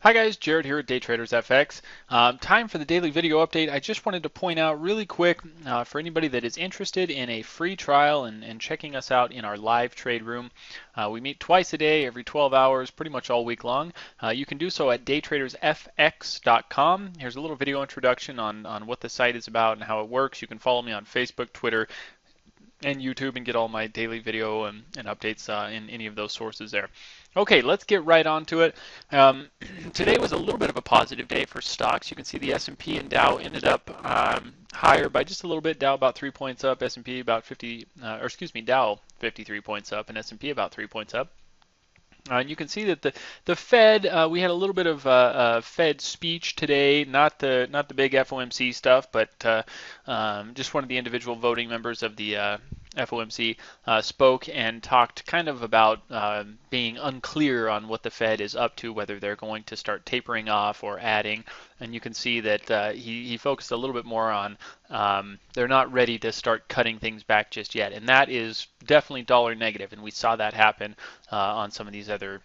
Hi guys, Jared here at Day Traders FX. Time for the daily video update. I just wanted to point out really quick for anybody that is interested in a free trial and checking us out in our live trade room. We meet twice a day, every 12 hours, pretty much all week long. You can do so at daytradersfx.com. Here's a little video introduction on what the site is about and how it works. You can follow me on Facebook, Twitter, and YouTube and get all my daily video and updates in any of those sources there. Okay, let's get right on to it. Today was a little bit of a positive day for stocks. You can see the S&P and Dow ended up higher by just a little bit. Dow about 3 points up, S&P about 50, Dow 53 points up, and S&P about 3 points up. And you can see that the Fed, we had a little bit of Fed speech today, not the big FOMC stuff, but just one of the individual voting members of the FOMC spoke and talked kind of about being unclear on what the Fed is up to, whether they're going to start tapering off or adding. And you can see that he focused a little bit more on they're not ready to start cutting things back just yet. And that is definitely dollar negative, and we saw that happen on some of these other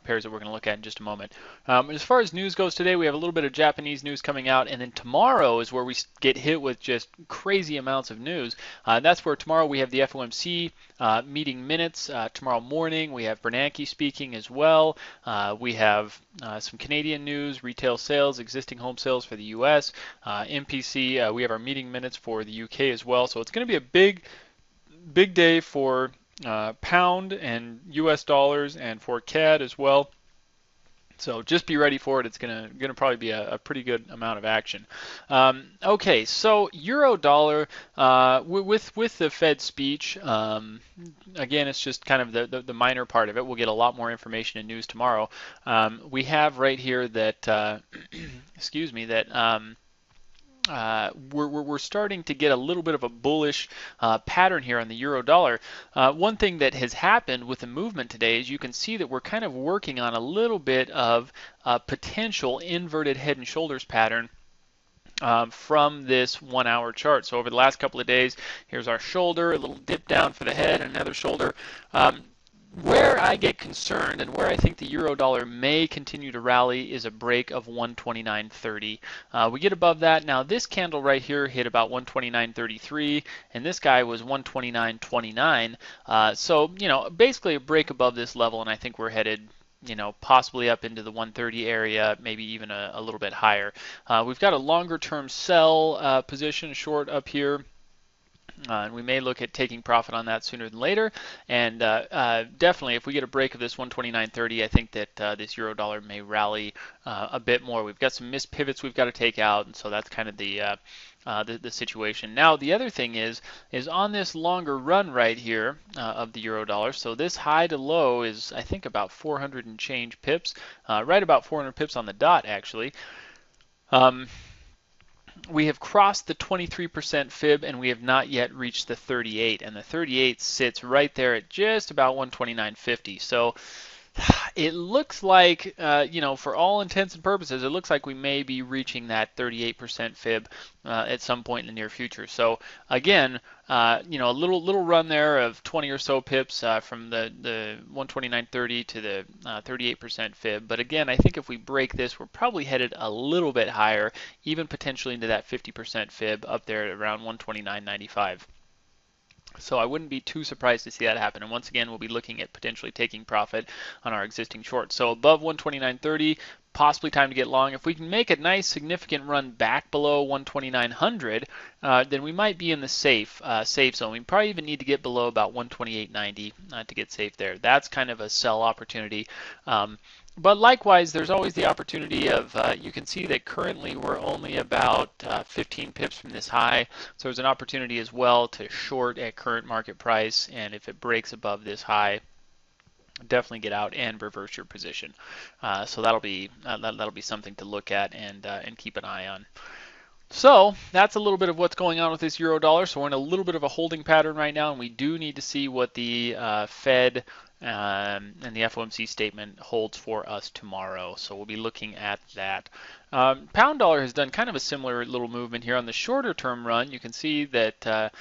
pairs that we're going to look at in just a moment. As far as news goes today, we have a little bit of Japanese news coming out, and then tomorrow is where we get hit with just crazy amounts of news. That's where tomorrow we have the FOMC meeting minutes. Tomorrow morning we have Bernanke speaking as well. We have some Canadian news, retail sales, existing home sales for the U.S., MPC. We have our meeting minutes for the U.K. as well. So it's going to be a big day for pound and US dollars and for CAD as well. So just be ready for it. It's gonna probably be a pretty good amount of action. Okay, so euro dollar with the Fed speech. Again, it's just kind of the minor part of it. We'll get a lot more information and news tomorrow. We have right here that excuse me, that we're starting to get a little bit of a bullish pattern here on the euro dollar. One thing that has happened with the movement today is you can see that we're kind of working on a little bit of a potential inverted head and shoulders pattern from this 1 hour chart. So over the last couple of days, here's our shoulder, a little dip down for the head, another shoulder. Where I get concerned and where I think the euro dollar may continue to rally is a break of 129.30. We get above that. Now this candle right here hit about 129.33 and this guy was 129.29. So, you know, basically a break above this level, and I think we're headed, you know, possibly up into the 130 area, maybe even a little bit higher. We've got a longer term sell position short up here. And we may look at taking profit on that sooner than later. And definitely, if we get a break of this 129.30, I think that this euro dollar may rally a bit more. We've got some missed pivots we've got to take out, and so that's kind of the situation. Now, the other thing is on this longer run right here of the euro dollar. So this high to low is, I think, about 400 and change pips, right about 400 pips on the dot, actually. We have crossed the 23% fib and we have not yet reached the 38, and the 38 sits right there at just about 129.50. So it looks like, you know, for all intents and purposes, it looks like we may be reaching that 38% fib at some point in the near future. So again, you know, a little run there of 20 or so pips from the 129.30 to the 38% fib. But again, I think if we break this, we're probably headed a little bit higher, even potentially into that 50% fib up there at around 129.95. So I wouldn't be too surprised to see that happen. And once again, we'll be looking at potentially taking profit on our existing shorts. So above 129.30, possibly time to get long. If we can make a nice significant run back below 129.00, then we might be in the safe zone. We probably even need to get below about 128.90 to get safe there. That's kind of a sell opportunity. But likewise, there's always the opportunity of, you can see that currently we're only about 15 pips from this high. So there's an opportunity as well to short at current market price. And if it breaks above this high, definitely get out and reverse your position. So that'll be something to look at and keep an eye on. So that's a little bit of what's going on with this euro dollar. So we're in a little bit of a holding pattern right now, and we do need to see what the Fed and the FOMC statement holds for us tomorrow. So we'll be looking at that. Pound dollar has done kind of a similar little movement here on the shorter term run. You can see that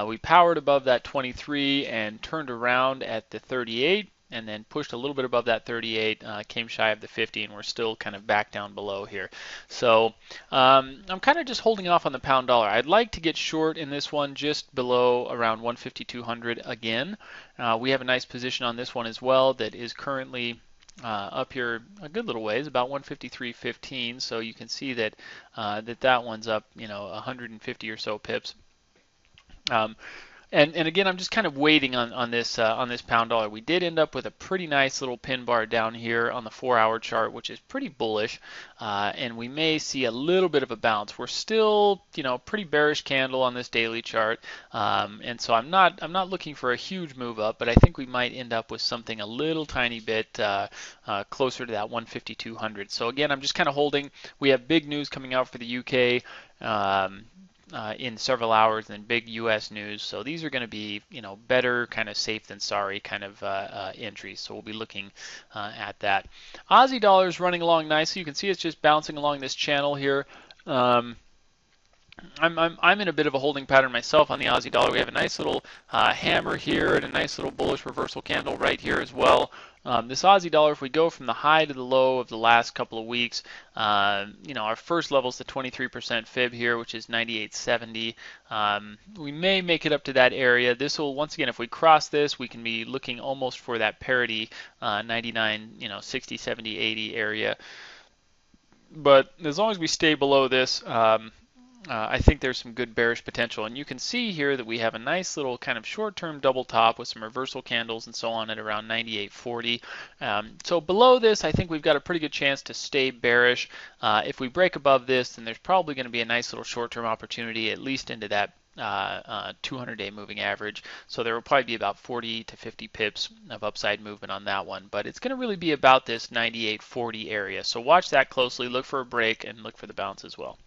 we powered above that 23 and turned around at the 38. and then pushed a little bit above that 38, came shy of the 50, and we're still kind of back down below here. So I'm kind of just holding off on the pound dollar. I'd like to get short in this one just below around 152.00 again. We have a nice position on this one as well that is currently up here a good little ways, about 153.15. So you can see that that one's up, 150 or so pips. And again, I'm just kind of waiting on this pound dollar. We did end up with a pretty nice little pin bar down here on the 4-hour chart, which is pretty bullish, and we may see a little bit of a bounce. We're still, pretty bearish candle on this daily chart, and so I'm not looking for a huge move up, but I think we might end up with something a little tiny bit closer to that 152.00. So again, I'm just kind of holding. We have big news coming out for the UK. In several hours, and big U.S. news. So these are going to be, better kind of safe than sorry kind of entries. So we'll be looking at that. Aussie dollar is running along nicely. You can see it's just bouncing along this channel here. I'm in a bit of a holding pattern myself on the Aussie dollar. We have a nice little hammer here and a nice little bullish reversal candle right here as well. This Aussie dollar, if we go from the high to the low of the last couple of weeks, our first level is the 23% fib here, which is 98.70. We may make it up to that area. This will, once again, if we cross this, we can be looking almost for that parity 99, 60, 70, 80 area. But as long as we stay below this, I think there's some good bearish potential, and you can see here that we have a nice little kind of short-term double top with some reversal candles and so on at around 98.40. So below this, I think we've got a pretty good chance to stay bearish. If we break above this, then there's probably going to be a nice little short-term opportunity, at least into that 200-day moving average. So there will probably be about 40 to 50 pips of upside movement on that one, but it's going to really be about this 98.40 area. So watch that closely, look for a break, and look for the bounce as well.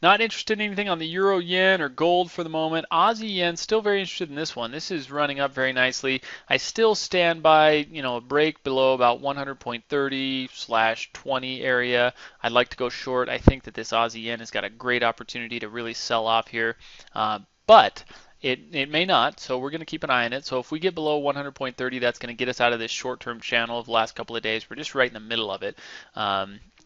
Not interested in anything on the euro, yen, or gold for the moment. Aussie yen, still very interested in this one. This is running up very nicely. I still stand by, a break below about 100.30/20 area. I'd like to go short. I think that this Aussie yen has got a great opportunity to really sell off here. But it may not, so we're going to keep an eye on it. So if we get below 100.30, that's going to get us out of this short-term channel of the last couple of days. We're just right in the middle of it.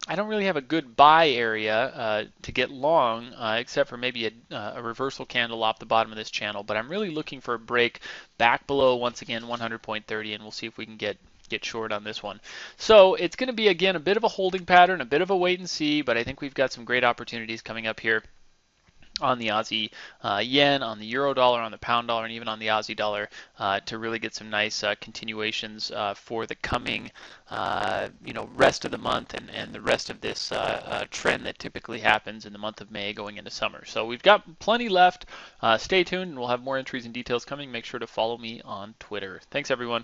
I don't really have a good buy area to get long, except for maybe a reversal candle off the bottom of this channel. But I'm really looking for a break back below, once again, 100.30, and we'll see if we can get short on this one. So it's going to be, again, a bit of a holding pattern, a bit of a wait and see, but I think we've got some great opportunities coming up here on the Aussie yen, on the euro dollar, on the pound dollar, and even on the Aussie dollar to really get some nice continuations for the coming rest of the month and the rest of this trend that typically happens in the month of May going into summer. So we've got plenty left. Stay tuned, and we'll have more entries and details coming. Make sure to follow me on Twitter. Thanks, everyone.